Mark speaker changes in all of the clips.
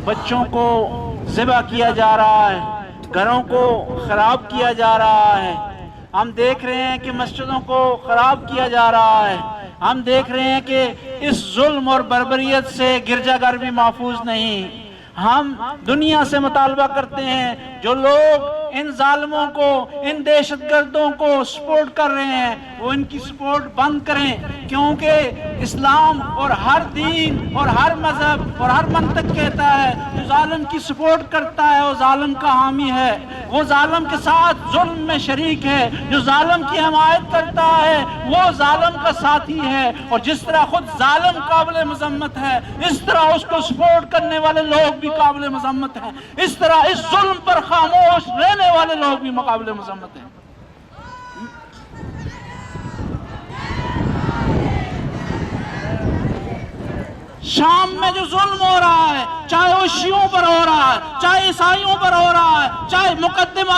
Speaker 1: بچوں کو ذبح کیا جا رہا ہے، گھروں کو خراب کیا جا رہا ہے، ہم دیکھ رہے ہیں کہ مسجدوں کو خراب کیا جا رہا ہے، ہم دیکھ رہے ہیں کہ اس ظلم اور بربریت سے گرجا گھر بھی محفوظ نہیں۔ ہم دنیا سے مطالبہ کرتے ہیں جو لوگ ان ظالموں کو، ان دہشت گردوں کو سپورٹ کر رہے ہیں وہ ان کی سپورٹ بند کریں، کیونکہ اسلام اور ہر دین اور ہر مذہب اور ہر منطق کہتا ہے جو ظالم کی سپورٹ کرتا ہے وہ ظالم کا حامی ہے، وہ ظالم کے ساتھ ظلم میں شریک ہے، جو ظالم کی حمایت کرتا ہے وہ ظالم کا ساتھی ہے، اور جس طرح خود ظالم قابل مذمت ہے اس طرح اس کو سپورٹ کرنے والے لوگ بھی قابل مذمت ہیں، اس طرح اس ظلم پر خاموش رہنے والے لوگ بھی قابل مذمت ہیں۔ شام میں جو ظلم ہو رہا ہے، چاہے وہ شیعوں پر ہو رہا ہے، چاہے عیسائیوں پر ہو رہا ہے، چاہے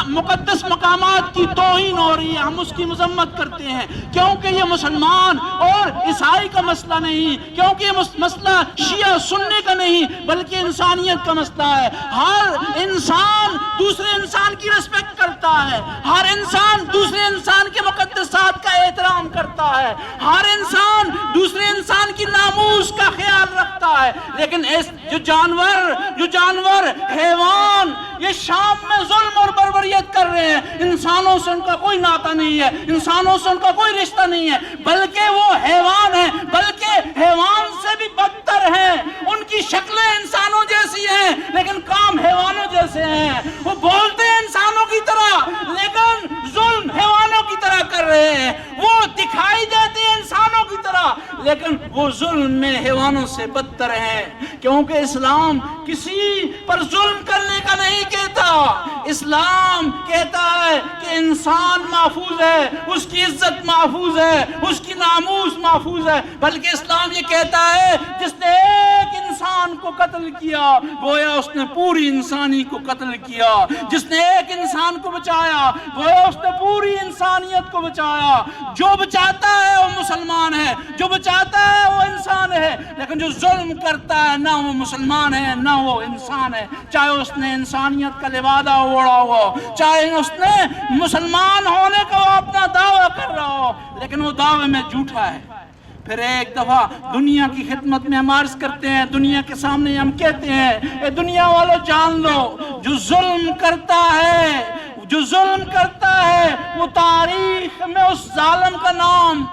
Speaker 1: مقدس مقامات کی توہین ہو رہی ہے، ہم اس کی مذمت کرتے ہیں، کیونکہ یہ مسلمان اور عیسائی کا مسئلہ نہیں، کیونکہ یہ مسئلہ شیعہ سنی کا نہیں بلکہ انسانیت کا مسئلہ ہے۔ ہر انسان دوسرے انسان کی رسپیکٹ کرتا ہے، ہر انسان دوسرے انسان کے مقدسات کا احترام کرتا ہے، ہر انسان دوسرے انسان کی ناموس کا خیال رکھتا ہے، لیکن جو جانور حیوان یہ شام میں ظلم اور بربریت کر رہے ہیں، انسانوں سے ان کا کوئی ناطہ نہیں ہے، انسانوں سے ان کا کوئی رشتہ نہیں ہے، بلکہ وہ حیوان ہیں، بلکہ حیوان سے بھی بدتر ہیں، ان کی شکلیں انسانوں جیسی ہیں لیکن کام حیوانوں جیسے ہیں، وہ بولتے ہیں انسانوں کی طرح لیکن ظلم حیوانوں کی طرح کر رہے ہیں، وہ دکھائی دیتے ہیں انسانوں کی طرح لیکن وہ ظلم میں حیوانوں سے بدتر ہیں، کیونکہ اسلام کسی پر ظلم کرنے کا نہیں کہتا، اسلام کہتا ہے کہ انسان محفوظ ہے، اس کی عزت محفوظ ہے، اس کی ناموس محفوظ ہے، بلکہ اسلام یہ کہتا ہے جس نے ایک انسان کو قتل کیا گویا اس نے پوری انسانی کو قتل کیا، جس نے ایک انسان کو بچایا گویا اس نے پوری انسانیت کو بچایا، جو بچاتا ہے وہ مسلمان ہے، جو بچاتا ہے وہ انسان ہے، لیکن جو ظلم کرتا ہے نہ وہ مسلمان ہے نہ وہ انسان ہے، چاہے اس نے انسانیت کا لبادہ اوڑھا ہو، چاہے اس نے مسلمان ہونے کا وہ اپنا دعویٰ کر رہا ہو لیکن وہ دعوے میں جھوٹا ہے۔ پھر ایک دفعہ دنیا کی خدمت میں ہم عرض کرتے ہیں، دنیا کے سامنے ہم کہتے ہیں اے دنیا والوں جان لو جو ظلم کرتا ہے وہ تاریخ میں اس ظالم کا نام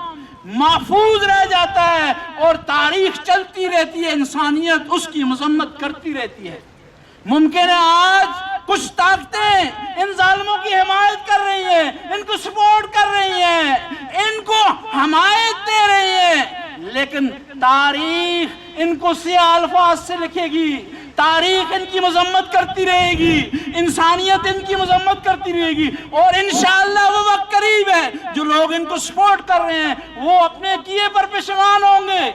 Speaker 1: محفوظ رہ جاتا ہے اور تاریخ چلتی رہتی ہے، انسانیت اس کی مذمت کرتی رہتی ہے۔ ممکن ہے آج کچھ طاقتیں ان ظالموں کی حمایت کر رہی ہیں، ان کو سپورٹ کر رہی ہیں، ان کو حمایت دے رہی ہیں، لیکن تاریخ ان کو سیاہ الفاظ سے لکھے گی، تاریخ ان کی مذمت کرتی رہے گی، انسانیت ان کی مذمت کرتی رہے گی، اور انشاءاللہ وہ وقت قریب ہے جو لوگ ان کو سپورٹ کر رہے ہیں وہ اپنے کیے پر پشیمان ہوں گے۔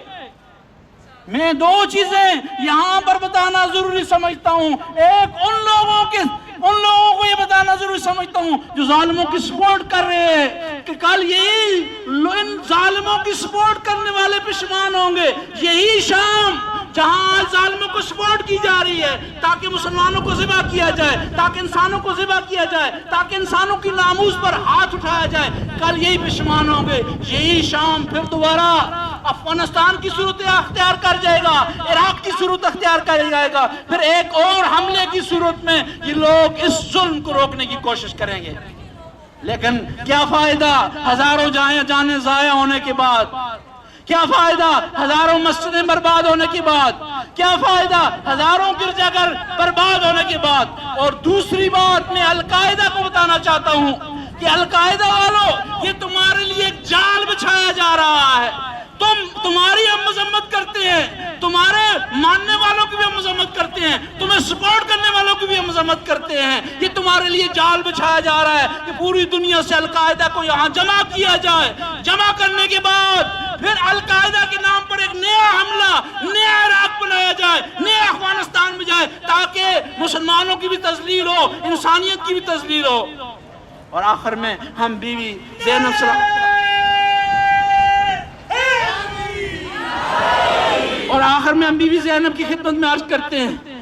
Speaker 1: میں دو چیزیں یہاں پر بتانا ضروری سمجھتا ہوں، ایک ان لوگوں کو یہ بتانا ضروری سمجھتا ہوں جو ظالموں کی سپورٹ کر رہے ہیں کہ کل یہی ان ظالموں کی سپورٹ کرنے والے پشیمان ہوں گے، یہی شام جہاں ظالموں کو سپورٹ کی جا رہی ہے تاکہ مسلمانوں کو ذبح کیا جائے، تاکہ انسانوں کو ذبح کیا جائے، تاکہ انسانوں کی ناموس پر ہاتھ اٹھایا جائے، کل یہی پشیمان ہوں گے، یہی شام پھر دوبارہ افغانستان کی صورت اختیار کر جائے گا، عراق کی صورت اختیار کر جائے گا، پھر ایک اور حملے کی صورت میں یہ لوگ اس ظلم کو روکنے کی کوشش کریں گے، لیکن کیا فائدہ ہزاروں جانیں ضائع ہونے کے بعد، کیا فائدہ ہزاروں مسجدیں برباد ہونے کے بعد، کیا فائدہ ہزاروں گرجا گھر برباد ہونے کے بعد۔ اور دوسری بات میں القاعدہ کو بتانا چاہتا ہوں کہ القاعدہ والوں یہ تمہارے لیے ایک جال بچھایا جا رہا ہے، تمہاری ہم مذمت کرتے ہیں، تمہارے ماننے والوں کی بھی ہم مذمت کرتے ہیں، تمہیں سپورٹ کرنے والوں کی بھی ہم مذمت کرتے ہیں، یہ تمہارے لیے جال بچھایا جا رہا ہے کہ پوری دنیا سے القاعدہ کو یہاں جمع کیا جائے، جمع کرنے کے بعد پھر القاعدہ کے نام پر ایک نیا حملہ، نیا عراق بنایا جائے، نیا افغانستان میں جائے تاکہ مسلمانوں کی بھی تذلیل ہو، انسانیت کی بھی تذلیل ہو۔ اور آخر میں ہم بیوی زینب کی خدمت میں عرض کرتے ہیں